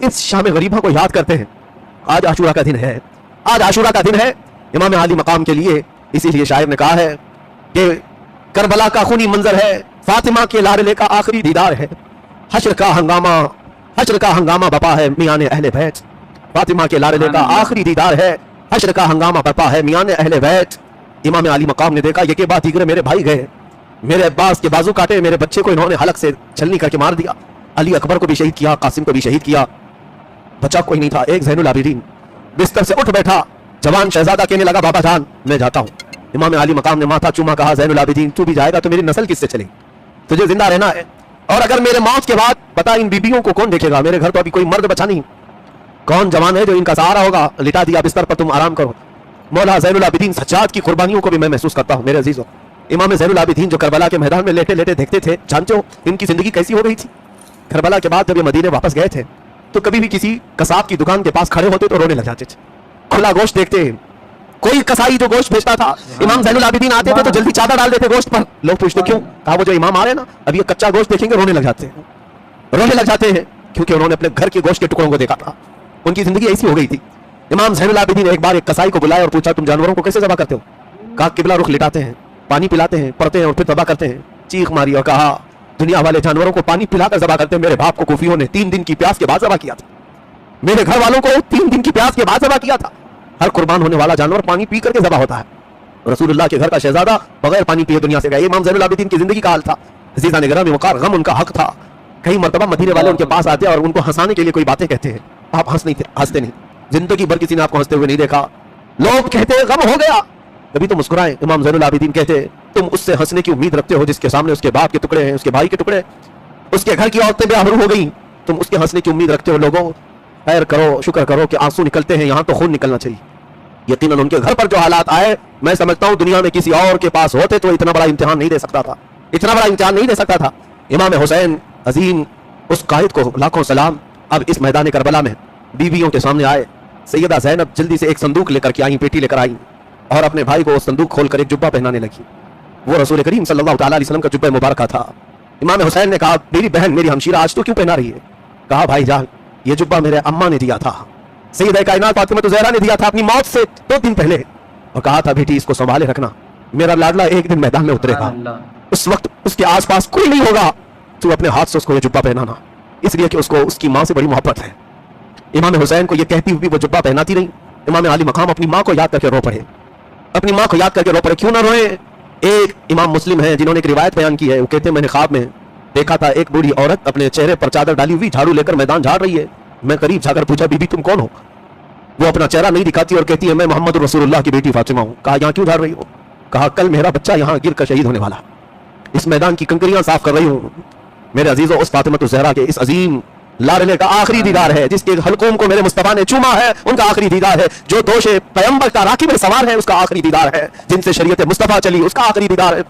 इस शाम गरीबा को याद करते हैं। आज आशूरा का दिन है, आज आशूरा का दिन है इमाम आली मकाम के लिए। इसीलिए शायर ने कहा है कि करबला का खूनी मंजर है, फातिमा के लाडले का आखिरी दीदार है, हश्र का हंगामा बपा है मियां अहले बैत। फातिमा के लाडले का आखिरी दीदार है, हश्र का हंगामा बपा है मियां अहले बैत। इमाम आली मकाम ने देखा ये के बाद दीगरे मेरे भाई गए, मेरे अब्बास के बाजू काटे, मेरे बच्चे को इन्होंने हलक से छलनी करके मार दिया, अली अकबर को भी शहीद किया, कासिम को भी शहीद किया, बचा कोई नहीं था। एक ज़ैनुल आबिदीन बिस्तर से उठ बैठा, जवान शहजादा कहने लगा बाबा जान मैं जाता हूँ। इमाम आली मकाम ने माथा चूमा, कहा ज़ैनुल आबिदीन तू भी जाएगा तो मेरी नस्ल किससे चलेगी, तुझे जिंदा रहना है, और अगर मेरे मौत के बाद बता इन बीबियों को कौन देखेगा, मेरे घर तो अभी कोई मर्द बचा नहीं, कौन जवान है जो इनका सहारा होगा। लिटा दिया बिस्तर पर, तुम आराम करो। मौला ज़ैनुल आबिदीन सज्जाद की कुर्बानियों को भी मैं महसूस करता हूँ मेरे अजीजों। इमाम ज़ैनुल आबिदीन जो करबला के मैदान में लेटे लेटे देखते थे, जानते हो इनकी जिंदगी कैसी हो गई थी। करबला के बाद जब ये मदीने वापस गए थे तो कभी भी किसी कसाब की दुकान के पास खड़े होते तो रोने लग जाते थे। खुला गोश्त देखते, कोई कसाई जो गोश्त बेचता था, इमाम ज़ैनुल आबिदीन आते थे तो जल्दी चादर डाल देते गोश्त पर। लोग पूछते क्यों, कहा वो जो इमाम आ रहे हैं ना, अब ये कच्चा गोश्त देखेंगे रोने लग जाते हैं, रोने लग जाते हैं, क्योंकि उन्होंने अपने घर के गोश्त के टुकड़ों को देखा था। उनकी जिंदगी ऐसी हो गई थी। इमाम ज़ैनुल आबिदीन ने एक बार एक कसाई को बुलाया और पूछा तुम जानवरों को कैसे ज़बह करते हो। कहा किबला रुख लिटाते हैं, पानी पिलाते हैं, पढ़ते हैं और फिर ज़बह करते हैं। चीख मारी और कहा दुनिया वाले जानवरों को पानी पिलाकर ज़बह करते हैं, मेरे बाप को कूफियों ने 3 दिन की प्यास के बाद ज़बह किया था, मेरे घर वालों को 3 दिन की प्यास के बाद ज़बह किया था। हर कुर्बान होने वाला जानवर पानी पी करके ज़बह होता है। रसूलुल्लाह के घर का शहजादा बगैर पानी पिए दुनिया से गया। इमाम ज़ैनुल आबिदीन की जिंदगी का हाल था। अज़ीज़ान गिरामी वक़ार, गम उनका हक था। कई मरतबा मदीने वाले उनके पास आते और उनको हंसाने के लिए कोई बातें कहते हैं, आप हंसते नहीं, जिंदगी भर किसी ने आपको हंसते हुए नहीं देखा। लोग कहते गम हो गया, कभी तो मुस्कुराए। इमाम ज़ैनुल आबिदीन कहते तुम उससे हंसने की उम्मीद रखते हो जिसके सामने उसके बाप के टुकड़े हैं, उसके भाई के टुकड़े, उसके घर की औरतें बेआबरू हो गई, तुम उसके हंसने की उम्मीद रखते हो। लोगों खैर करो, शुक्र करो कि आंसू निकलते हैं, यहाँ तो खून निकलना चाहिए। यकीनन उनके घर पर जो हालात आए, मैं समझता हूँ दुनिया में किसी और के पास होते तो इतना बड़ा इम्तिहान नहीं दे सकता था, इतना बड़ा इम्तिहान नहीं दे सकता था। इमाम हुसैन अजीम उस कायद को लाखों सलाम अब इस मैदान करबला में बीवियों के सामने आए। सैयदा ज़ैनब जल्दी से एक संदूक लेकर के आई, पेटी लेकर आई और अपने भाई को संदूक खोलकर एक जुब्बा पहनाने लगी। वो रसूल करीम सल्लल्लाहु अलैहि वसल्लम का जुब्बा मुबारक था। इमाम हुसैन ने कहा मेरी बहन, मेरी हमशीरा, आज तो क्यों पहना रही है। कहा भाई जान ये जुब्बा मेरे अम्मा ने दिया था, सैयदा कायनात फातिमा ज़हरा ने दिया था अपनी मौत से 2 दिन पहले, और कहा था बेटी इसको संभाले रखना, मेरा लाडला एक दिन मैदान में उतरेगा, उस वक्त उसके आसपास कोई नहीं होगा, तू अपने हाथ से उसको ये जुब्बा पहनाना, इसलिए कि उसको उसकी माँ से बड़ी मोहब्बत है। इमाम हुसैन को ये कहती हुई वो जुब्बा पहनाती रही। इमाम आली मकाम अपनी माँ को याद करके रो पड़े, अपनी माँ को याद करके रो पड़े। क्यों ना रोए। एक इमाम मुस्लिम है जिन्होंने एक रिवायत बयान की है, वो कहते हैं मैंने ख्वाब में देखा था एक बूढ़ी औरत अपने चेहरे पर चादर डाली हुई झाड़ू लेकर मैदान झाड़ रही है। मैं करीब जाकर पूछा बीबी तुम कौन हो। वो अपना चेहरा नहीं दिखाती और कहती है मैं मोहम्मद रसूलुल्लाह की बेटी फातिमा हूँ। कहा यहाँ क्यों झाड़ रही हो। कहा कल मेरा बच्चा यहाँ गिर कर शहीद होने वाला, इस मैदान की कंकरियां साफ कर रही हूँ। मेरे अजीजों उस फातिमा ज़हरा के इस अजीम लाडले का आखिरी दीदार है, जिसके हलकों को मेरे मुस्तफा ने चूमा है, उनका आखिरी दीदार है। जो दोषे पैगंबर का राकिब सवार है उसका आखिरी दीदार है, जिनसे शरीयत मुस्तफा चली उसका आखिरी दीदार है।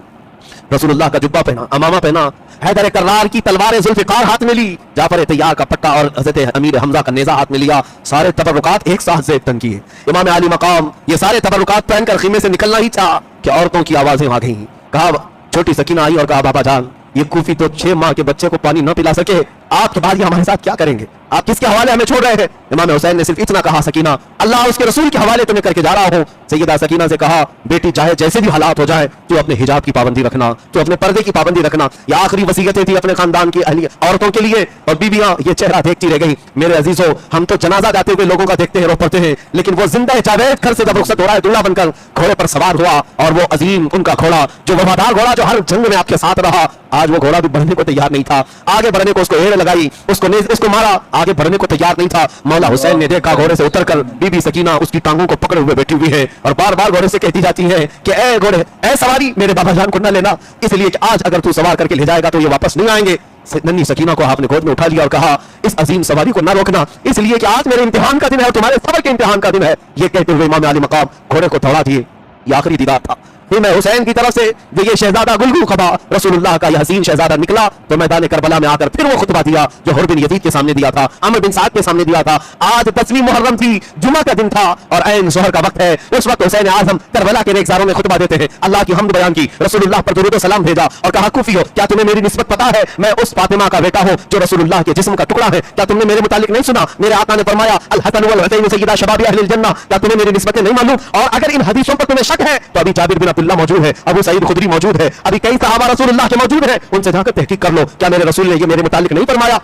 रसूलुल्लाह का जुब्बा पहना, अमामा पहना, हैदर कर्रार की तलवार जुल्फ़िकार हाथ में ली, जाफर तैयार का पट्टा और हज़रत अमीर हमजा का नेज़ा हाथ में लिया। सारे तबरुकात एक साथ से तन किए। इमाम आली मकाम ये सारे तबरुकात पहनकर खीमे से निकलना ही था कि औरतों की आवाजें आ गई। कहा छोटी सकीना आई और कहा बाबा जान ये कूफी तो 6 माह के बच्चे को पानी न पिला सके, आपके बाद ये हमारे साथ क्या करेंगे, आप किसके हवाले हमें छोड़ रहे हैं। इमाम हुसैन ने सिर्फ इतना कहा सकीना अल्लाह उसके रसूल के हवाले तुम्हें करके जा रहा हूँ। सैयदा सकीना से कहा बेटी चाहे जैसे भी हालात हो जाए तू अपने हिजाब की पाबंदी रखना, तू अपने पर्दे की पाबंदी रखना। ये आखिरी वसीयतें थी अपने खानदान की औरतों के लिए। और बीबियां ये चेहरा देखती रह गई। मेरे अजीजों हम तो जनाजा जाते हुए लोगों का देखते हैं, रो पड़ते हैं, लेकिन वो जिंदा जावेद घर से जब रुखसत हो रहा है दूल्हा बनकर घोड़े पर सवार हुआ, और वो अजीम उनका घोड़ा जो वफादार घोड़ा जो हर जंग में आपके साथ रहा, आज वो घोड़ा भी बढ़ने को तैयार नहीं था। आगे बढ़ने को उसको एड़ लगाई, उसको मारा, आगे बढ़ने को तैयार नहीं था। मौला हुसैन ने देखा घोड़े से उतरकर बीबी सकीना उसकी टांगों को पकड़े हुए बैठी हुई है और बार बार घोड़े से कहती जाती है कि ए घोड़े, ए सवारी, मेरे बाबा जान को न लेना, इसलिए कि आज अगर तू सवार करके ले जाएगा तो ये वापस नहीं आएंगे। नन्ही सकीना को आपने गोद में उठा लिया और कहा इस अजीम सवारी को न रोकना, इसलिए कि आज मेरे इम्तिहान का दिन है और तुम्हारे सबर के इम्तिहान का दिन है। ये कहते हुए इमाम आली मकाम घोड़े को दौड़ा दिए। ये आखिरी दीदार था। फिर मैं हुसैन की तरफ से ये शहजादा गुलगुल खबा रसूलुल्लाह का यह हसीन शहजादा निकला तो मैदान करबला में आकर फिर वो खुतबा दिया जो हुर बिन यजीद के सामने दिया था, अमर बिन साद के सामने दिया था। आज 10वीं मुहर्रम थी, जुमा का दिन था और ऐन ज़ोहर का वक्त है। उस वक्त हुसैन आज़म करबला के नेकज़ारों में खुतबा देते हैं, अल्लाह की हम्द बयान की, रसूलुल्लाह पर दुरूद व सलाम भेजा और कहा कुफियो क्या तुम्हें मेरी निस्बत पता है? मैं उस फातिमा का बेटा हूं जो रसूलुल्लाह के जिस्म का टुकड़ा है। क्या तुमने मेरे मुतालिक नहीं सुना? मेरे आका ने फरमाया अल हसन वल हुसैन सय्यदा शबाबी अहलिल जन्नह। क्या तुम्हें मेरी निस्बतें नहीं मालूम? और अगर इन हदीसों पर तुम्हें शक है तो अभी जाबिर बिन अब्दुल्लाह मौजूद है, अबू सईद खुदरी मौजूद है, अभी कई सहाबा रसूलुल्लाह के मौजूद हैं, उनसे जाकर तहकीक कर लो, क्या मेरे रसूल ने ये मेरे मुतालिक नहीं फरमाया?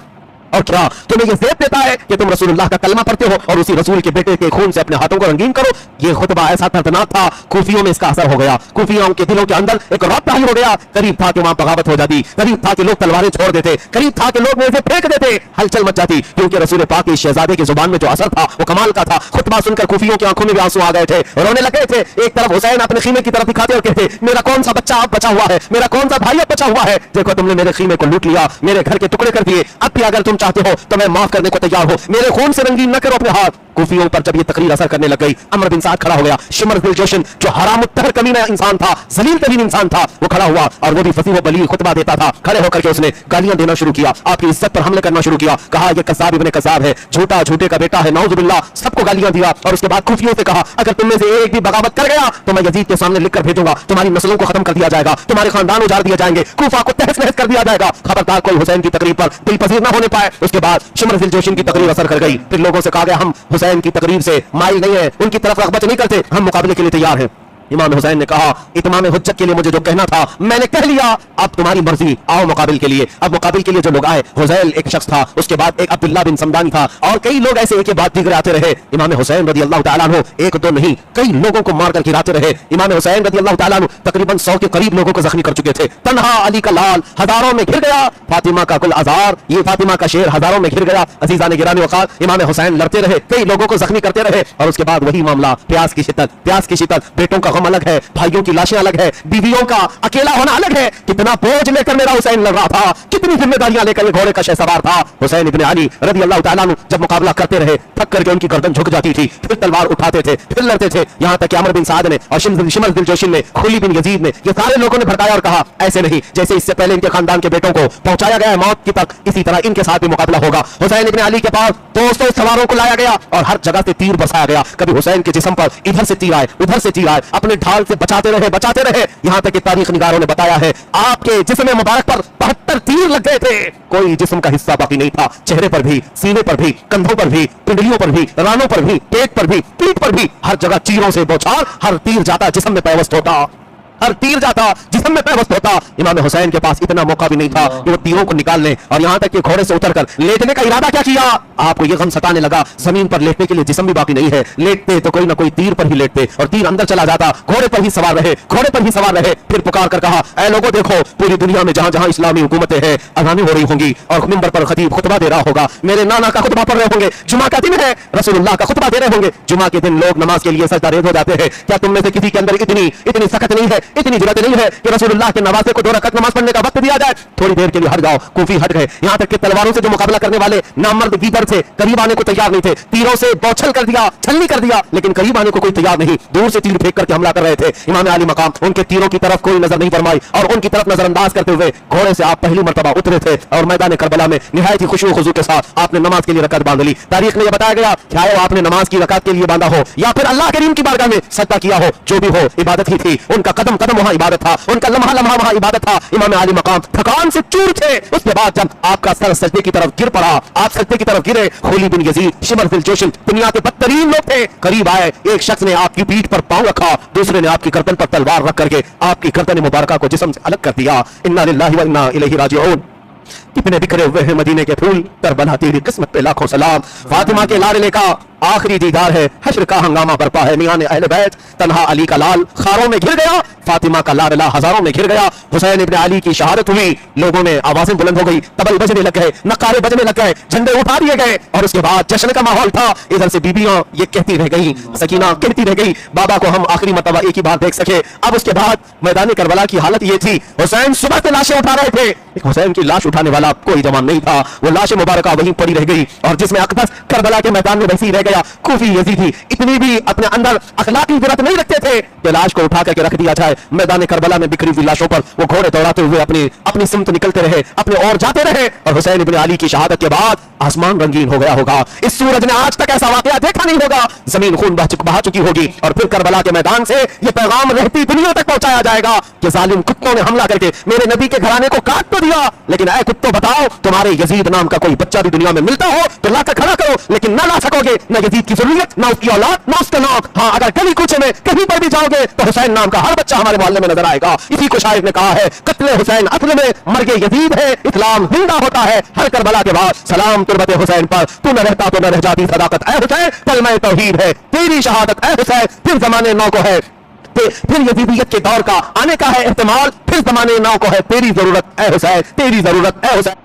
और क्या तुम्हें ये ज़ेब देता है कि तुम रसूलुल्लाह का कलमा पढ़ते हो और उसी रसूल के बेटे के खून से अपने हाथों को रंगीन करो? ये खुतबा ऐसा दर्दनाक था, कूफियों में इसका असर हो गया, कूफियों के दिलों के अंदर एक रौब तारी हो गया। करीब था कि वहां बगावत हो जाती, करीब था कि लोग तलवारें छोड़ देते, करीब था कि लोग नेज़े फेंक देते, हलचल मच जाती, क्योंकि रसूल पाक के शहजादे की जुबान में जो असर था वो कमाल का था। खुतबा सुनकर कूफियों की आंखों में भी आंसू आ गए थे, रोने लगे थे। एक तरफ हुसैन अपने खीमे की तरफ दिखाते और कहते मेरा कौन सा बच्चा अब बचा हुआ है, मेरा कौन सा भाई अब बचा हुआ है? देखो तुमने मेरे खीमे को लूट लिया, मेरे घर के टुकड़े कर दिए, अब भी अगर तुम चाहते हो तो मैं माफ करने को तैयार हो, मेरे खून से रंगीन न करो अपने हाथ। कूफियों पर जब ये तकरीर असर करने लग गई, अमर बिन साद खड़ा हो गया, शिमर बिन जोशन जो हरामुत्तहर कमीना इंसान था, जलील तरीन इंसान था, वो खड़ा हुआ और वो भी फसीह व बलीग खुतबा देता था। खड़े होकर के उसने गालियां देना शुरू किया, आपकी इज्जत पर हमले करना शुरू किया, कहा ये कज़्ज़ाब इब्ने कज़्ज़ाब है, झूठा झूठे का बेटा है, नाउज़ुबिल्लाह, सबको गालियां दिया। और उसके बाद कूफियों से कहा अगर तुम में से एक भी बगावत कर गया तो मैं यजीद के सामने लिखकर भेजूंगा, तुम्हारी नस्लों को खत्म कर दिया जाएगा, तुम्हारे खानदान उजाड़ दिए जाएंगे, कूफा को तहस नहस कर दिया जाएगा। खबरदार कोई हुसैन की तकरीर पर दिल पसीर न होने पाए। उसके बाद शिमर बिन जोशन की तकरीर असर कर गई, फिर लोगों से कहा गया हम हुसैन की तकरीर से माइल नहीं है, उनकी तरफ रग़बत नहीं करते, हम मुकाबले के लिए तैयार हैं। इमाम हुसैन ने कहा इत्माम हुज्जत के लिए मुझे जो कहना था मैंने कह लिया, अब तुम्हारी मर्जी, आओ मुकाबिल के लिए। अब मुकाबिल के लिए जो लोग आए, हुज़ैल एक शख्स था, उसके बाद एक अब्दुल्ला बिन समदानी था और कई लोग ऐसे एक के बाद दीगर आते रहे। इमाम हुसैन रज़ियल्लाहु तआला अन्हु एक दो नहीं कई लोगों को मारकर गिराते रहे। इमाम हुसैन रज़ियल्लाहु तआला अन्हु तकरीबन 100 के करीब लोगों को जख्मी कर चुके थे। तन्हा अली का लाल हजारों में घिर गया, फातिमा का कुल अज़ार, ये फातिमा का शेर हजारों में घिर गया। अजीज़ान गिरामी वक़ात इमाम हुसैन लड़ते रहे, कई लोगों को जख्मी करते रहे और उसके बाद वही मामला, प्यास की शिद्दत, बेटों का गम अलग है, भाइयों की लाशें अलग है, बीवियों का अकेला होना अलग है। कितना बोझ लेकर मेरा हुसैन लड़ रहा था, कितनी जिम्मेदारियां लेकर ये घोड़े का शहसवार था। हुसैन इब्ने अली रज़ियल्लाहु तआला अन्हु जब मुकाबला करते रहे, थक करके उनकी गर्दन झुक जाती थी, फिर तलवार उठाते थे, फिर लड़ते थे। यहाँ तक कि अमर बिन साद ने और शिमर बिन जोशिन ने, खुली बिन यजीद ने, ये सारे लोगों ने भड़काया और कहा ऐसे नहीं, जैसे इससे पहले इनके खानदान के बेटों को पहुंचाया गया है मौत की तक, इसी तरह इनके साथ भी मुकाबला होगा। हुसैन इब्ने अली के पास 200 सवारों को लाया गया और हर जगह से तीर बरसाया गया। कभी हुसैन के जिस्म पर इधर से तीर आए, उधर से तीर आए, अपने ढाल से बचाते रहे। यहाँ तक कि तारीख निगारों ने बताया है आपके जिस्म मुबारक पर 72 तीर लग गए थे, कोई जिस्म का हिस्सा बाकी नहीं था। चेहरे पर भी, सीने पर भी, कंधों पर भी, पिंडलियों पर भी, रानों पर भी, पेट पर भी, पीठ पर भी, हर जगह चीरों से बौछार, हर तीर जाता जिस्म में पैवस्त होता, हर तीर जाता जिस्म में पैवस्त होता। इमाम हुसैन के पास इतना मौका भी नहीं था कि वो तीरों को निकाल लें और यहाँ तक कि घोड़े से उतरकर लेटने का इरादा क्या किया, आपको ये गम सताने लगा जमीन पर लेटने के लिए जिस्म भी बाकी नहीं है, लेटते तो कोई ना कोई तीर पर ही लेटते और तीर अंदर चला जाता। घोड़े पर ही सवार रहे, फिर पुकार कर कहा ऐ लोगों देखो, पूरी दुनिया में जहां जहां इस्लामी हुकूमतें हैं, अज़ानें हो रही होंगी और मिंबर पर खतीब खुतबा दे रहा होगा, मेरे नाना का खुतबा पढ़ रहे होंगे, जुमा का दिन है, रसूलुल्लाह का खुतबा दे रहे होंगे। जुमा के दिन लोग नमाज के लिए सजदा रेज़ हो जाते हैं। क्या तुम में से किसी के अंदर इतनी सख्त नहीं है, इतनी जुर्रत नहीं है कि रसूलुल्लाह के नवासे को 2 रकात नमाज पढ़ने का वक्त दिया जाए? थोड़ी देर के लिए हट जाओ, कूफी हट गए। यहाँ तक कि तलवारों से जो मुकाबला करने वाले नामर्द गीदड़ से करीब आने को तैयार नहीं थे, तीरों से बौछल कर दिया, छलनी कर दिया, लेकिन करीब आने को कोई तैयार नहीं, दूर से तीर फेंक करके हमला कर रहे थे। इमाम अली मकाम उनके तीरों की तरफ कोई नजर नहीं फरमाई और उनकी तरफ नजरअंदाज करते हुए घोड़े से आप पहली मर्तबा उतरे थे और मैदान करबला में निहायत ही खुशू खुजू के साथ आपने नमाज के लिए रकात बांध ली। तारीख में यह बताया गया चाहे आपने नमाज की रकात के लिए बांधा हो या फिर अल्लाह करीम की बारगाह में सजदा किया हो, जो भी हो इबादत ही थी। उनका कदम कदम वहां इबादत था, उनका लम्हा लम्हा वहां इबादत था। इमाम अली मकाम थकान से चूर थे। उसके बाद जब आपका सर सजदे की तरफ गिर पड़ा, आप सजदे की तरफ गिरे, खुली बिन यजीद, शिमर बिन जोशिन दुनिया के बदतरीन लोग थे, करीब आए। एक शख्स ने आपकी पीठ पर पांव रखा, दूसरे ने आपकी गर्दन पर तलवार रख करके आपकी गर्दन मुबारका को जिस्म से अलग कर दिया। इन्ना लिल्लाहि व इन्ना इलैहि राजिऊन। कितने बिखरे हुए हैं मदीने के फूल, करबला तेरी किस्मत पे लाखों सलाम। फातिमा के लाडले का आखिरी दीदार है, हश्र का हंगामा बरपा है, मियां अहले बैत तन्हा अली का लाल खारों में घिर गया, फातिमा का लाडला हजारों में घिर गया। हुसैन इब्ने अली की शहादत हुई, लोगों में आवाजें बुलंद हो गई, तबल बजने लग गए, नकारे बजने लग गए, झंडे उठा दिए गए और उसके बाद जश्न का माहौल था। इधर से बीबियां ये कहती रह गई, सकीना कहती रह गई बाबा को हम आखिरी मर्तबा एक ही बार देख सके। अब उसके बाद मैदान करबला की हालत ये थी, हुसैन सुबह से लाशें उठा रहे थे, एक हुसैन की लाश उठाने वाला वाला कोई जवान नहीं था। वो लाश मुबारका वहीं पड़ी रह गई और जिसमें अकबस करबला के मैदान में वैसे ही रह गया। कूफी यजीदी इतनी भी अपने अंदर अखलाकी जुर्रत नहीं रखते थे कि लाश को उठा करके रख दिया जाए। मैदान करबला में बिखरी हुई लाशों पर वो घोड़े दौड़ाते हुए अपनी सिमत निकलते रहे, अपने और जाते रहे। और हुसैन इब्न अली की शहादत के बाद आसमान रंगीन हो गया होगा। इस सूरज ने आज तक ऐसा वाकया देखा नहीं होगा। जमीन खून बहा चुकी होगी और फिर करबला के मैदान से ये पैगाम रहती दुनिया तक पहुंचाया जाएगा कि जालिम कुत्तों ने हमला करके मेरे नबी के घराने को काट तो दिया, लेकिन ऐ कुत्तों बताओ, तुम्हारे यजीद नाम का कोई बच्चा भी दुनिया में मिलता हो तो लाकर खड़ा करो, लेकिन न ला सकोगे न यजीद की जरूरत, न उसकी औलाद, न उसका नाम। हाँ, अगर गली कूचे में कहीं पर भी जाओगे तो हुसैन नाम का हर बच्चा हमारे मोहल्ले में नजर आएगा। इसी को शायर ने कहा है, कत्ले हुसैन असल में मर्गे यजीद है, इस्लाम जिंदा होता है हर करबला के बाद। सलाम तुर्बत हुसैन पर, तू न रहता तो न रह जाती सदाकत ऐ हुसैन, कलमा तौहीद है तेरी शहादत ऐ हुसैन। फिर जमाने नौ को है, फिर यजीदियत के दौर का आने का है एहतमाल, फिर जमाने नौ को है तेरी जरूरत ऐ हुसैन, तेरी जरूरत ऐ हुसैन।